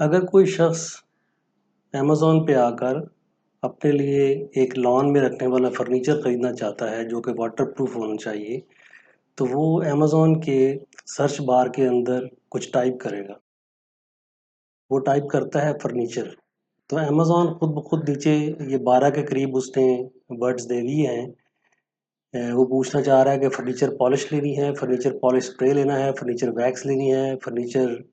अगर कोई शख्स अमेज़न पे आकर अपने लिए एक लॉन में रखने वाला फर्नीचर ख़रीदना चाहता है जो कि वाटरप्रूफ होना चाहिए, तो वो अमेज़न के सर्च बार के अंदर कुछ टाइप करेगा। वो टाइप करता है फर्नीचर, तो अमेज़न खुद ब खुद नीचे ये 12 के करीब उसने वर्ड्स दे दिए हैं। वो पूछना चाह रहा है कि फर्नीचर पॉलिश लेनी है, फर्नीचर पॉलिश स्प्रे लेना है, फर्नीचर वैक्स लेनी है, फर्नीचर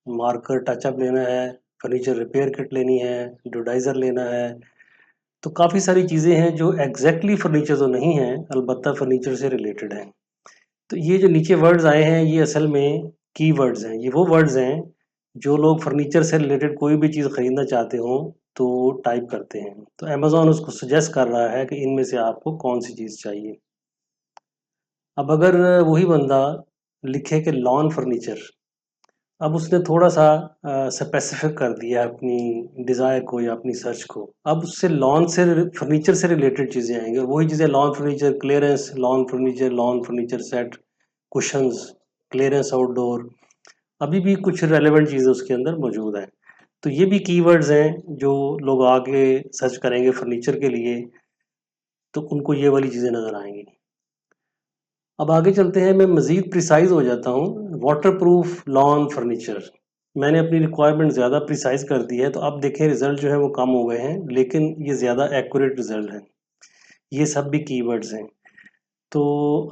मार्कर टचअप लेना है, फर्नीचर रिपेयर किट लेनी है, डोडाइज़र लेना है। तो काफ़ी सारी चीज़ें हैं जो एग्ज़ैक्टली फर्नीचर तो नहीं हैं, अलबत्ता फर्नीचर से रिलेटेड हैं। तो ये जो नीचे वर्ड्स आए हैं, ये असल में कीवर्ड्स हैं। ये वो वर्ड्स हैं, जो लोग फर्नीचर से रिलेटेड कोई भी चीज़ खरीदना चाहते हों, तो टाइप करते हैं। तो अमेज़न उसको सजेस्ट कर रहा है कि इनमें से आपको कौन-सी चीज़ चाहिए। अब अगर वही बंदा लिखे कि लॉन फर्नीचर, अब उसने थोड़ा-सा स्पेसिफ़िक कर दिया अपनी डिज़ायर को या अपनी सर्च को। अब उससे लॉन से फर्नीचर से रिलेटेड चीज़ें आएँगी और वही चीज़ें lawn furniture clearance, lawn furniture set, cushions, clearance outdoor, अभी भी कुछ रेलेवेंट चीज़ें उसके अंदर मौजूद हैं। तो ये भी कीवर्ड्स हैं जो लोग आगे सर्च करेंगे फर्नीचर के लिए, तो उनको ये वाली चीज़ें नज़र आएँगी। अब आगे चलते हैं, मैं मज़ीद प्रिसाइज़ हो जाता हूँ। वाटरप्रूफ लॉन फर्नीचर, मैंने अपनी रिक्वायरमेंट ज़्यादा प्रिसाइज़ कर दी है, तो अब देखें रिज़ल्ट जो है वो कम हो गए हैं, लेकिन ये ज़्यादा एक्यूरेट रिज़ल्ट हैं। ये सब भी कीवर्ड्स हैं। तो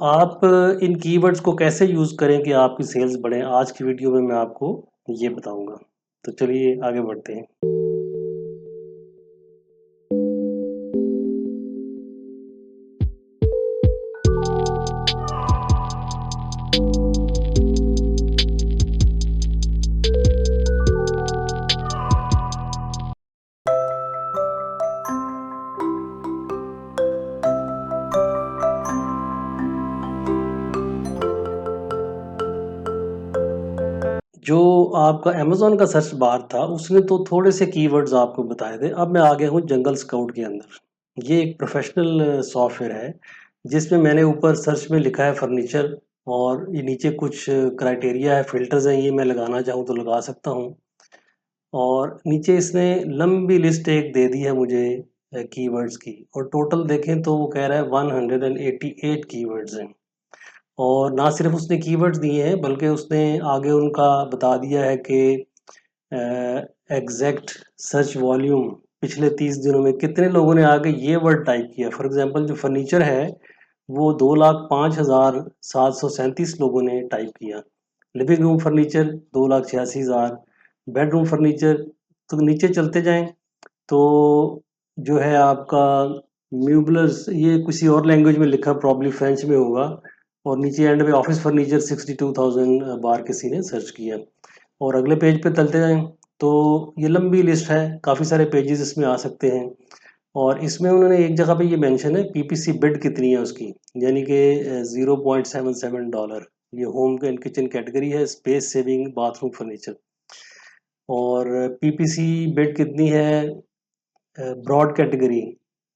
आप इन कीवर्ड्स को कैसे यूज़ करें कि आपकी सेल्स बढ़ें, आज की वीडियो में मैं आपको ये बताऊँगा। तो चलिए आगे बढ़ते हैं। जो आपका अमेज़न का सर्च बार था, उसने तो थोड़े से कीवर्ड्स आपको बताए थे। अब मैं आ गया हूँ जंगल स्काउट के अंदर। ये एक प्रोफ़ेशनल सॉफ्टवेयर है, जिसमें मैंने ऊपर सर्च में लिखा है फर्नीचर और ये नीचे कुछ क्राइटेरिया है, फ़िल्टर्स हैं, ये मैं लगाना चाहूँ तो लगा सकता हूँ। और नीचे इसने लंबी लिस्ट एक दे दी है मुझे कीवर्ड्स की, और टोटल देखें तो वो कह रहा है 188 कीवर्ड्स हैं। और ना सिर्फ उसने कीवर्ड्स दिए हैं, बल्कि उसने आगे उनका बता दिया है कि एग्जैक्ट सर्च वॉल्यूम पिछले 30 दिनों में कितने लोगों ने आगे ये वर्ड टाइप किया। फॉर एग्जांपल जो फर्नीचर है वो 2,05,737 लोगों ने टाइप किया। Living room furniture 2,86,000। Bedroom furniture, तो नीचे चलते जाएं तो जो है आपका म्यूबलर्स, ये किसी और लैंग्वेज में लिखा, प्रॉब्ली फ्रेंच में होगा। और नीचे एंड में ऑफिस फर्नीचर 62,000 बार किसी ने सर्च किया। और अगले पेज पे चलते जाएं तो ये लंबी लिस्ट है, काफ़ी सारे पेजेस इसमें आ सकते हैं। और इसमें उन्होंने एक जगह पे ये मेंशन है पीपीसी बिड कितनी है उसकी, यानी कि $0.77। ये होम एंड किचन कैटेगरी है, स्पेस सेविंग बाथरूम फर्नीचर। और पीपीसी बिड कितनी है ब्रॉड कैटेगरी,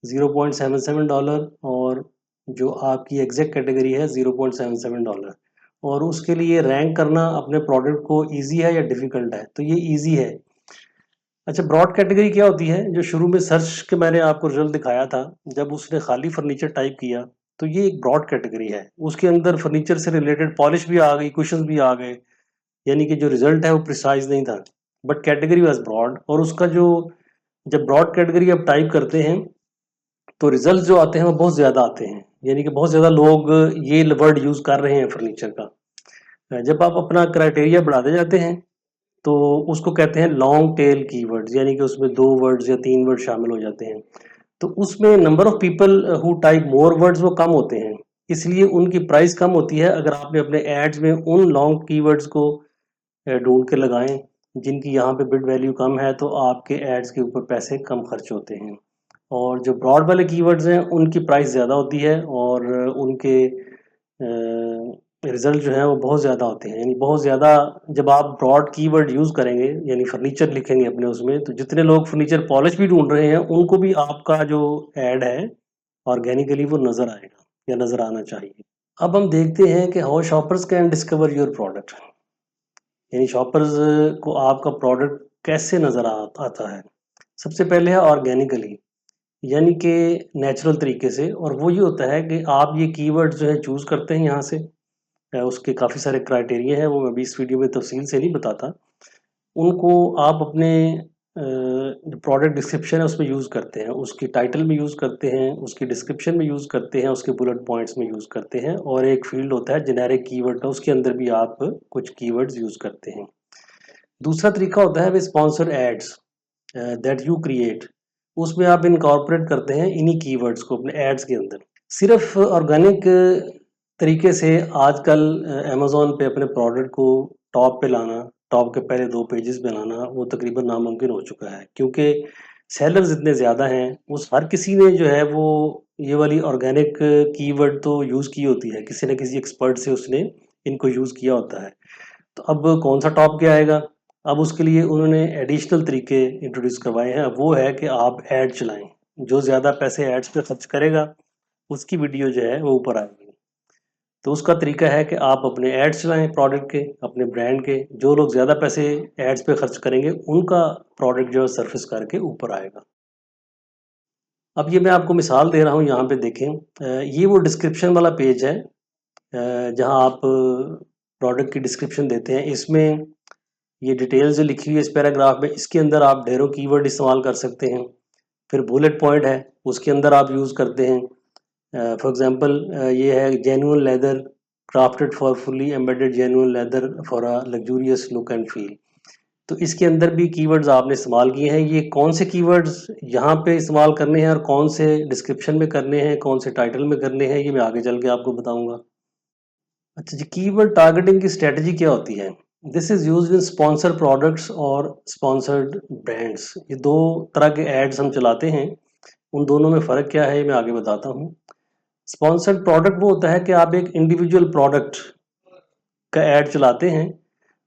$0.77। और जो आपकी एग्जैक्ट कैटेगरी है $0.77। और उसके लिए रैंक करना अपने प्रोडक्ट को इजी है या डिफ़िकल्ट है, तो ये इजी है। अच्छा, ब्रॉड कैटेगरी क्या होती है? जो शुरू में सर्च के मैंने आपको रिजल्ट दिखाया था, जब उसने खाली फर्नीचर टाइप किया, तो ये एक ब्रॉड कैटेगरी है। उसके अंदर फर्नीचर से रिलेटेड पॉलिश भी आ गई, कुशन्स भी आ गए, यानी कि जो रिजल्ट है वो प्रिसाइज़ नहीं था, बट कैटेगरी वाज़ ब्रॉड। और उसका जो जब ब्रॉड कैटेगरी आप टाइप करते हैं, तो रिजल्ट जो आते हैं वो बहुत ज़्यादा आते हैं, यानी कि बहुत ज़्यादा लोग ये वर्ड यूज़ कर रहे हैं फर्नीचर का। जब आप अपना क्राइटेरिया बढ़ाते जाते हैं, तो उसको कहते हैं लॉन्ग टेल कीवर्ड्स, यानी कि उसमें 2 वर्ड्स या 3 वर्ड शामिल हो जाते हैं। तो उसमें number of people who type more words वो कम होते हैं, इसलिए उनकी प्राइस कम होती है। अगर आपने अपने एड्स में उन लॉन्ग कीवर्ड्स को ढूँढ के लगाएँ, जिनकी यहाँ पे बिड वैल्यू कम है, तो आपके एड्स के ऊपर पैसे कम खर्च होते हैं। और जो ब्रॉड वाले कीवर्ड्स हैं, उनकी प्राइस ज़्यादा होती है और उनके रिज़ल्ट जो हैं वो बहुत ज़्यादा होते हैं। यानी बहुत ज़्यादा, जब आप ब्रॉड कीवर्ड यूज़ करेंगे, यानी फर्नीचर लिखेंगे अपने उसमें, तो जितने लोग फर्नीचर पॉलिश भी ढूँढ रहे हैं, उनको भी आपका जो ऐड है, ऑर्गेनिकली वो नज़र आएगा या नज़र आना चाहिए। अब हम देखते हैं कि how shoppers can discover your product, यानी शॉपर्स को आपका प्रोडक्ट कैसे नज़र आता है। सबसे पहले है ऑर्गेनिकली, यानी कि नेचुरल तरीके से, और वो ये होता है कि आप ये कीवर्ड्स जो है चूज़ करते हैं यहाँ से। उसके काफ़ी सारे क्राइटेरिया हैं, वो मैं अभी इस वीडियो में तफसील से नहीं बताता। उनको आप अपने जो प्रोडक्ट डिस्क्रिप्शन है उसमें यूज़ करते हैं, उसकी टाइटल में यूज़ करते हैं, उसकी डिस्क्रिप्शन में यूज़ करते हैं, उसके बुलेट पॉइंट्स में यूज़ करते हैं, और एक फील्ड होता है जेनेरिक कीवर्ड का, उसके अंदर भी आप कुछ कीवर्ड्स यूज़ करते हैं। दूसरा तरीका होता है sponsor ads that you create, उसमें आप इनकॉर्पोरेट करते हैं इन्हीं कीवर्ड्स को अपने एड्स के अंदर। सिर्फ ऑर्गेनिक तरीके से आजकल अमेज़न पे अपने प्रोडक्ट को टॉप पे लाना, टॉप के पहले 2 पेजेस पे लाना, वो तकरीबन नामुमकिन हो चुका है, क्योंकि सेलर्स इतने ज़्यादा हैं। उस हर किसी ने जो है वो ये वाली ऑर्गेनिक कीवर्ड तो यूज़ की होती है, किसी न किसी एक्सपर्ट से उसने इनको यूज़ किया होता है। तो अब कौन-सा टॉप पे आएगा? अब उसके लिए उन्होंने एडिशनल तरीके इंट्रोड्यूस करवाए हैं। अब वो है कि आप ऐड चलाएँ। जो ज़्यादा पैसे एड्स पे खर्च करेगा, उसकी वीडियो जो है वो ऊपर आएगी। तो उसका तरीका है कि आप अपने एड्स चलाएँ प्रोडक्ट के, अपने ब्रांड के। जो लोग ज़्यादा पैसे एड्स पे खर्च करेंगे, उनका प्रोडक्ट जो है सर्फेस करके ऊपर आएगा। अब ये मैं आपको मिसाल दे रहा हूँ, यहाँ पे देखें। ये वो डिस्क्रिप्शन वाला पेज है, जहाँ आप प्रोडक्ट की डिस्क्रिप्शन देते हैं। इसमें ये डिटेल्स जो लिखी हुई है इस पैराग्राफ में, इसके अंदर आप ढेरों कीवर्ड इस्तेमाल कर सकते हैं। फिर बुलेट पॉइंट है, उसके अंदर आप यूज़ करते हैं। फॉर एग्जांपल ये है genuine leather crafted for fully embedded genuine leather for a luxurious look and feel. तो इसके अंदर भी कीवर्ड्स आपने इस्तेमाल किए हैं। ये कौन से कीवर्ड्स यहाँ पे इस्तेमाल करने हैं और कौन से डिस्क्रिप्शन में करने हैं, कौन से टाइटल में करने हैं, ये मैं आगे चल के आपको बताऊंगा। अच्छा जी, कीवर्ड टारगेटिंग की स्ट्रेटजी क्या होती है? This is used in sponsor products और स्पॉन्सर्ड ब्रांड्स। ये दो तरह के एड्स हम चलाते हैं। उन दोनों में फ़र्क क्या है, ये मैं आगे बताता हूँ। स्पॉन्सर्ड प्रोडक्ट वो होता है कि आप एक इंडिविजुअल प्रोडक्ट का ऐड चलाते हैं,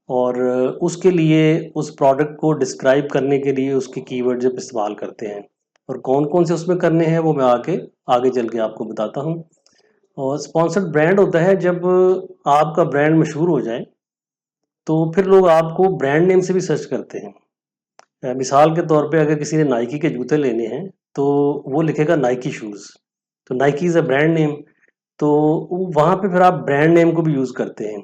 और उसके लिए उस प्रोडक्ट को डिस्क्राइब करने के लिए उसके कीवर्ड जब इस्तेमाल करते हैं, और कौन-कौन से उसमें करने हैं वो मैं आगे चल के आपको बताता हूँ। और स्पॉन्सर्ड ब्रांड होता है जब आपका ब्रांड मशहूर हो जाए, तो फिर लोग आपको ब्रांड नेम से भी सर्च करते हैं। मिसाल के तौर पे अगर किसी ने नाइकी के जूते लेने हैं, तो वो लिखेगा नाइकी शूज़, तो Nike is a brand name. तो वहाँ पे फिर आप ब्रांड नेम को भी यूज़ करते हैं।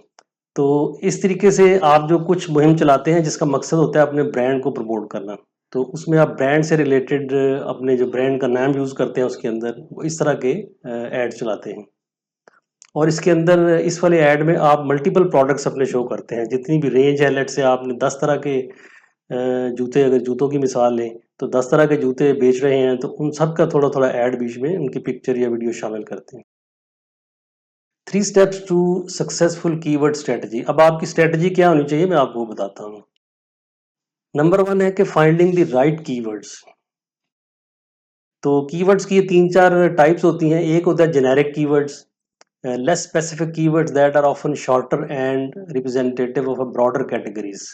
तो इस तरीके से आप जो कुछ मुहिम चलाते हैं जिसका मकसद होता है अपने ब्रांड को प्रमोट करना, तो उसमें आप ब्रांड से रिलेटेड अपने जो ब्रांड का नाम यूज़ करते हैं उसके अंदर वो इस तरह के ऐड चलाते हैं। और इसके अंदर इस वाले ऐड में आप मल्टीपल प्रोडक्ट्स अपने शो करते हैं। जितनी भी रेंज है, लेट्स से आपने 10 तरह के जूते, अगर जूतों की मिसाल लें, तो 10 तरह के जूते बेच रहे हैं, तो उन सब का थोड़ा-थोड़ा ऐड बीच में उनकी पिक्चर या वीडियो शामिल करते हैं। 3 steps to successful keyword strategy. अब आपकी स्ट्रेटजी क्या होनी चाहिए, मैं आपको बताता हूँ। नंबर 1 है कि फाइंडिंग द राइट कीवर्ड्स। तो कीवर्ड्स की 3-4 टाइप्स होती हैं। एक होता है generic keywords, less specific keywords that are often shorter and representative of a broader categories.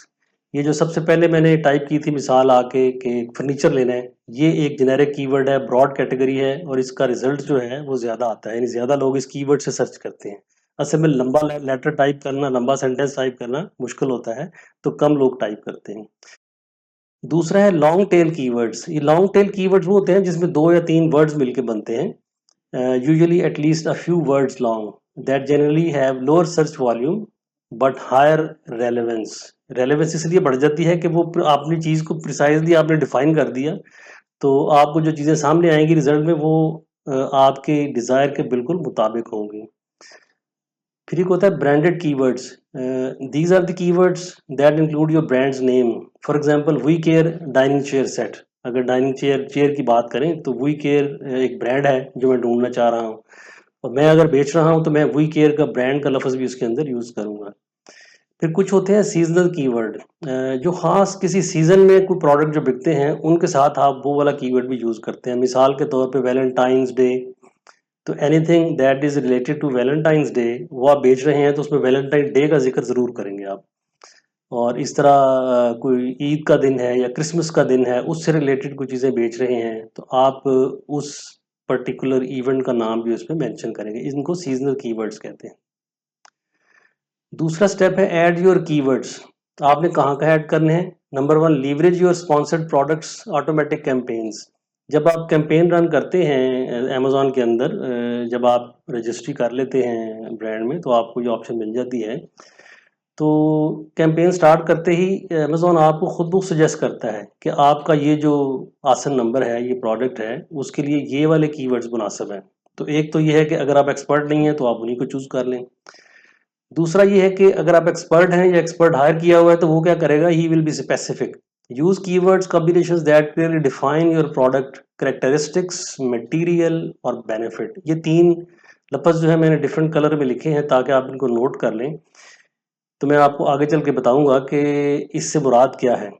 ये जो सबसे पहले मैंने टाइप की थी मिसाल आके कि फर्नीचर लेना है, ये एक जेनेरिक कीवर्ड है, ब्रॉड कैटेगरी है, और इसका रिजल्ट जो है वो ज़्यादा आता है, यानी ज़्यादा लोग इस कीवर्ड से सर्च करते हैं। असल में लंबा लेटर टाइप करना, लंबा सेंटेंस टाइप करना मुश्किल होता है, तो कम लोग टाइप करते हैं। दूसरा है लॉन्ग टेल कीवर्ड्स। ये लॉन्ग टेल कीवर्ड्स वो होते हैं जिसमें 2 या 3 वर्ड्स मिलके बनते हैं, usually at least a few words long, that generally have lower search volume but higher relevance। Relevance इसलिए बढ़ जाती है कि वो आपने चीज़ को प्रिसाइजली आपने डिफाइन कर दिया, तो आपको जो चीज़ें सामने आएंगी रिजल्ट में वो आपके डिज़ायर के बिल्कुल मुताबिक होंगी। फिर एक होता है branded keywords. These are the keywords that include your brand's name. For example we care dining chair set. अगर डाइनिंग चेयर की बात करें, तो वी केयर एक ब्रांड है जो मैं ढूंढना चाह रहा हूँ, और मैं अगर बेच रहा हूँ तो मैं वी केयर का ब्रांड का लफ्ज़ भी उसके अंदर यूज़ करूँगा। फिर कुछ होते हैं सीजनल कीवर्ड, जो ख़ास किसी सीज़न में कोई प्रोडक्ट जो बिकते हैं उनके साथ आप वो वाला कीवर्ड भी यूज़ करते हैं। मिसाल के तौर पे वैलेंटाइंस डे, तो anything that is related to Valentine's Day वो आप बेच रहे हैं, तो उसमें वैलेंटाइन डे का ज़िक्र ज़रूर करेंगे आप। और इस तरह कोई ईद का दिन है या क्रिसमस का दिन है, उससे रिलेटेड कोई चीज़ें बेच रहे हैं, तो आप उस पर्टिकुलर इवेंट का नाम भी उसमें मेंशन करेंगे। इनको सीज़नल कीवर्ड्स कहते हैं। दूसरा स्टेप है ऐड योर कीवर्ड्स। आपने कहाँ ऐड करने हैं? Number 1, leverage your sponsored products automatic campaigns. जब आप कैंपेन रन करते हैं अमेज़न के अंदर, जब आप रजिस्ट्री कर लेते हैं ब्रांड में, तो आपको ये ऑप्शन मिल जाती है। तो कैंपेन स्टार्ट करते ही अमेज़न आपको खुद ब सजेस्ट करता है कि आपका ये जो आसन नंबर है, ये प्रोडक्ट है, उसके लिए ये वाले कीवर्ड्स मुनासिब हैं। तो एक तो ये है कि अगर आप एक्सपर्ट नहीं हैं तो आप उन्हीं को चूज़ कर लें। दूसरा ये है कि अगर आप एक्सपर्ट हैं या एक्सपर्ट हायर किया हुआ है तो वो क्या करेगा, he will be specific. Use keywords combinations that clearly define your product characteristics, material और बेनिफिट। ये 3 लफ्ज़ जो है मैंने डिफरेंट कलर में लिखे हैं ताकि आप इनको नोट कर लें। तो मैं आपको आगे चल के बताऊंगा कि इससे मुराद क्या है।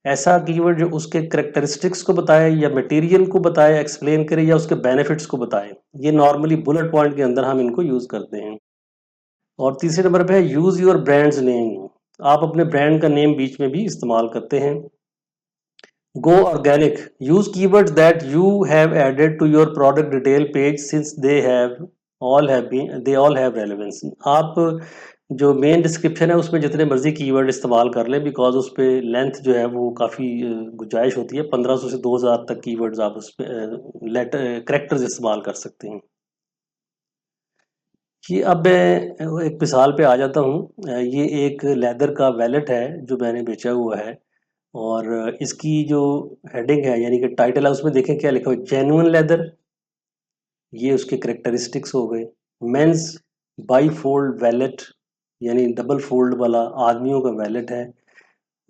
ऐसा कीवर्ड जो उसके कैरेक्टरिस्टिक्स को बताए या मटेरियल को बताए, एक्सप्लेन करे, या उसके बेनिफिट्स को बताए। ये नॉर्मली बुलेट पॉइंट के अंदर हम इनको यूज करते हैं। और तीसरे नंबर पे है यूज योर ब्रांड्स नेम। आप अपने ब्रांड का नेम बीच में भी इस्तेमाल करते हैं। Go organic, use keywords that you have added to your product detail page since they all have relevance. आप जो मेन डिस्क्रिप्शन है उसमें जितने मर्जी कीवर्ड इस्तेमाल कर लें, बिकॉज उस पे लेंथ जो है वो काफ़ी गुंजाइश होती है। 1500 से 2000 तक कीवर्ड्स आप उस पर लेटर करेक्टर्स इस्तेमाल कर सकते हैं। जी, अब मैं एक मिसाल पे आ जाता हूँ। ये एक लेदर का वैलेट है जो मैंने बेचा हुआ है, और इसकी जो हेडिंग है यानी कि टाइटल है, उसमें देखें क्या लिखा हुआ है, जेन्युइन लेदर। ये उसके करेक्टरिस्टिक्स हो गए। मेंस बाई फोल्ड वैलेट, यानी डबल फोल्ड वाला आदमियों का वैलेट है,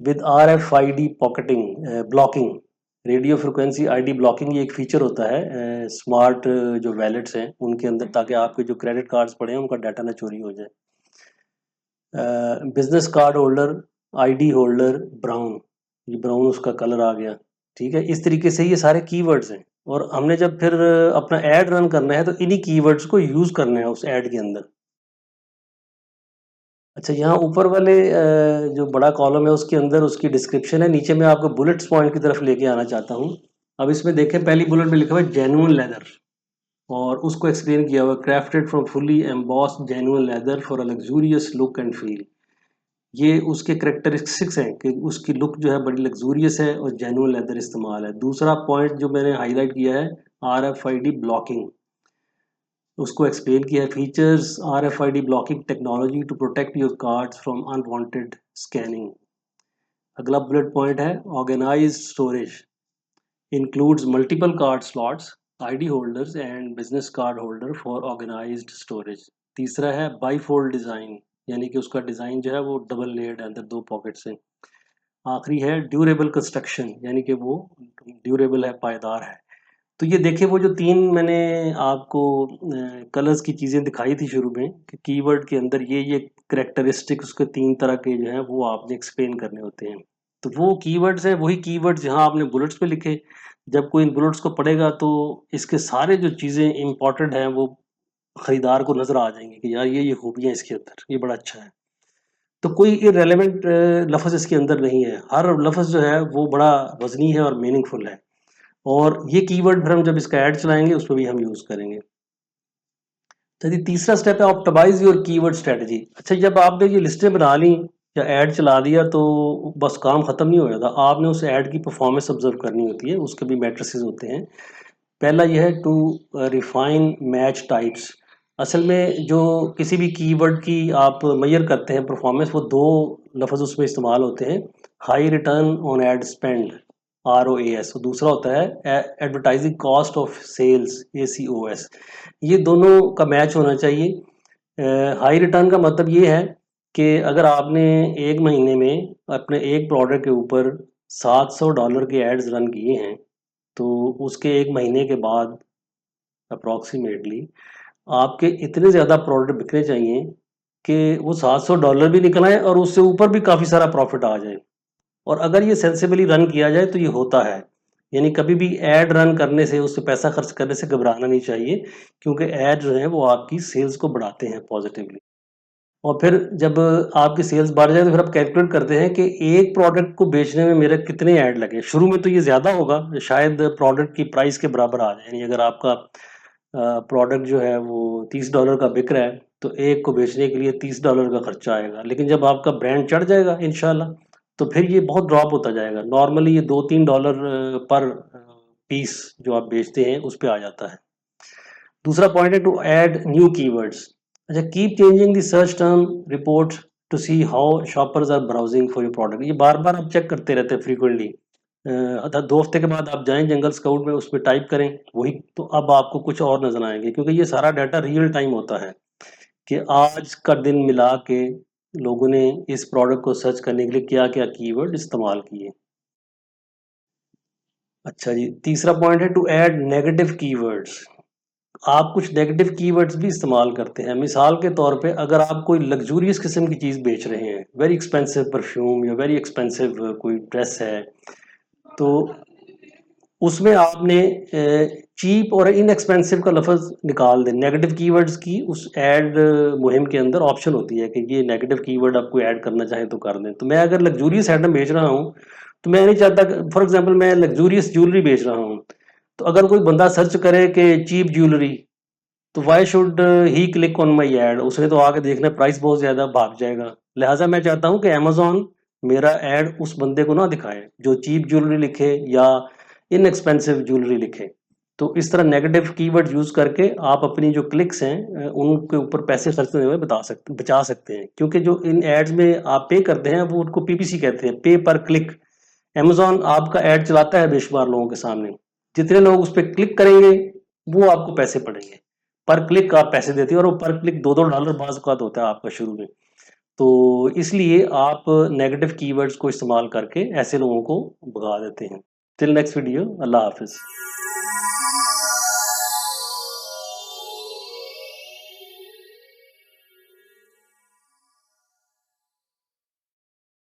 with RFID pocketing blocking, radio frequency ID blocking. ये एक फीचर होता है स्मार्ट जो वैलेट्स हैं उनके अंदर, ताकि आपके जो क्रेडिट कार्ड्स पड़े हैं उनका डाटा ना चोरी हो जाए। Business card holder, ID holder brown, ये ब्राउन उसका कलर आ गया। ठीक है, इस तरीके से ये सारे कीवर्ड्स हैं, और हमने जब फिर अपना ऐड रन करना है तो इन्हीं कीवर्ड्स को यूज करना है उस ऐड के अंदर। अच्छा, यहाँ ऊपर वाले जो बड़ा कॉलम है उसके अंदर उसकी डिस्क्रिप्शन है, नीचे मैं आपको बुलेट्स पॉइंट की तरफ लेके आना चाहता हूँ। अब इसमें देखें, पहली बुलेट में लिखा हुआ है जेन्युइन लेदर, और उसको एक्सप्लेन किया हुआ है, crafted from fully embossed genuine leather for a luxurious look and feel. ये उसके करेक्टरिस्टिक्स हैं कि उसकी लुक जो है बड़ी लग्जूरियस है और जेन्युइन लेदर इस्तेमाल है। दूसरा पॉइंट जो मैंने हाईलाइट किया है, RFID ब्लॉकिंग, उसको एक्सप्लेन किया है, features RFID blocking technology to protect your cards from unwanted scanning. अगला बुलेट पॉइंट है organised storage, includes multiple card slots, ID holders and business card holder for organized storage। तीसरा है बाईफोल्ड design, यानी कि उसका डिज़ाइन जो है वो डबल लेयर्ड है, अंदर 2 पॉकेट्स हैं। आखिरी है ड्यूरेबल कंस्ट्रक्शन, यानी कि वो ड्यूरेबल है, पायदार है। तो ये देखिए, वो जो 3 मैंने आपको कलर्स की चीज़ें दिखाई थी शुरू में कि कीवर्ड के अंदर ये कैरेक्टरिस्टिक उसके 3 तरह के जो हैं वो आपने एक्सप्लेन करने होते हैं। तो वो कीवर्ड्स हैं, वही कीवर्ड्स जहाँ आपने बुलेट्स पे लिखे। जब कोई इन बुलेट्स को पढ़ेगा तो इसके सारे जो चीज़ें इम्पोर्टेंट हैं वो खरीदार को नज़र आ जाएंगी कि यार ये खूबियाँ इसके अंदर, ये बड़ा अच्छा है। तो कोई इररेलेवेंट लफ्ज़ इसके अंदर नहीं है। हर लफ्ज़ जो है वो बड़ा वज़नी है और मीनिंगफुल है, और ये कीवर्ड फिर हम जब इसका ऐड चलाएंगे उसमें भी हम यूज़ करेंगे। तो ये तीसरा स्टेप है ऑप्टिमाइज योर कीवर्ड स्ट्रेटजी। अच्छा, जब आपने ये लिस्टें बना ली या ऐड चला दिया तो बस काम ख़त्म नहीं हो जाता, आपने उस ऐड की परफॉर्मेंस ऑब्जर्व करनी होती है। उसके भी मैट्रिसेस होते हैं। पहला यह है टू रिफाइन मैच टाइप्स। असल में जो किसी भी कीवर्ड की आप मेजर करते हैं परफॉर्मेंस, वो 2 लफ्ज़ उसमें इस्तेमाल होते हैं, high return on ad spend, ROAS, और दूसरा होता है advertising cost of sales, ACOS। ये दोनों का मैच होना चाहिए। हाई रिटर्न का मतलब ये है कि अगर आपने एक महीने में अपने एक प्रोडक्ट के ऊपर $700 के एड्स रन किए हैं, तो उसके 1 महीने के बाद अप्रॉक्सीमेटली आपके इतने ज़्यादा प्रोडक्ट बिकने चाहिए कि वो $700 भी निकल आए और उससे ऊपर भी काफ़ी सारा प्रॉफिट आ जाए। और अगर ये सेंसिबली रन किया जाए तो ये होता है। यानी कभी भी ऐड रन करने से, उससे पैसा खर्च करने से घबराना नहीं चाहिए, क्योंकि ऐड जो है वो आपकी सेल्स को बढ़ाते हैं पॉजिटिवली। और फिर जब आपकी सेल्स बढ़ जाए तो फिर आप कैलकुलेट करते हैं कि एक प्रोडक्ट को बेचने में मेरे कितने ऐड लगे। शुरू में तो ये ज़्यादा होगा, शायद प्रोडक्ट की प्राइस के बराबर आ जाए। यानी अगर आपका प्रोडक्ट जो है वो $30 का बिक रहा है, तो एक को बेचने के लिए $30 का खर्चा आएगा। लेकिन जब आपका ब्रांड चढ़ जाएगा इंशाल्लाह, तो फिर ये बहुत ड्रॉप होता जाएगा। नॉर्मली ये $2-3 पर पीस जो आप बेचते हैं उस पे आ जाता है। दूसरा पॉइंट है टू ऐड न्यू कीवर्ड्स। अच्छा, keep changing the search term report to see how shoppers are browsing for your product. ये बार बार आप चेक करते रहते हैं फ्रीक्वेंटली। अर्थात 2 हफ्ते के बाद आप जाएं जंगल स्काउट में, उस पर टाइप करें वही, तो अब आपको कुछ और नजर आएंगे, क्योंकि ये सारा डाटा रियल टाइम होता है कि आज का दिन मिला के लोगों ने इस प्रोडक्ट को सर्च करने के लिए क्या क्या कीवर्ड इस्तेमाल किए। अच्छा जी, तीसरा पॉइंट है टू ऐड नेगेटिव कीवर्ड्स। आप कुछ नेगेटिव कीवर्ड्स भी इस्तेमाल करते हैं। मिसाल के तौर पे अगर आप कोई लग्जूरियस किस्म की चीज़ बेच रहे हैं, वेरी एक्सपेंसिव परफ्यूम या वेरी एक्सपेंसिव कोई ड्रेस है, तो उसमें आपने चीप और इनएक्सपेंसिव का लफ्ज़ निकाल दें। नेगेटिव कीवर्ड्स की उस ऐड मुहिम के अंदर ऑप्शन होती है कि ये नेगेटिव कीवर्ड आप कोई ऐड करना चाहें तो कर दें। तो मैं अगर लग्जूरियस आइटम बेच रहा हूँ, तो मैं नहीं चाहता, फॉर एग्जांपल मैं लग्जूरियस ज्वेलरी बेच रहा हूँ, तो अगर कोई बंदा सर्च करे कि चीप ज्वेलरी, तो why should he click on my ad? उसने तो आके देखना प्राइस बहुत ज़्यादा, भाग जाएगा। लिहाजा मैं चाहता हूँ कि अमेजोन मेरा एड उस बंदे को ना दिखाए जो चीप ज्वेलरी लिखे या इनएक्सपेंसिव ज्वेलरी लिखे। तो इस तरह नेगेटिव कीवर्ड यूज़ करके आप अपनी जो क्लिक्स हैं उनके ऊपर पैसे खर्चते हुए बचा सकते हैं, क्योंकि जो इन एड्स में आप पे करते हैं वो उनको पीपीसी कहते हैं, पे पर क्लिक। अमेजोन आपका ऐड चलाता है बेशुमार लोगों के सामने, जितने लोग उस पर क्लिक करेंगे वो आपको पैसे पड़ेंगे। पर क्लिक आप पैसे देते हैं, और वो पर क्लिक $2-2 बाज़ औक़ात होता है आपका शुरू में। तो इसलिए आप नेगेटिव कीवर्ड्स को इस्तेमाल करके ऐसे लोगों को भगा देते हैं। टिल नेक्स्ट वीडियो, अल्लाह हाफ़िज़।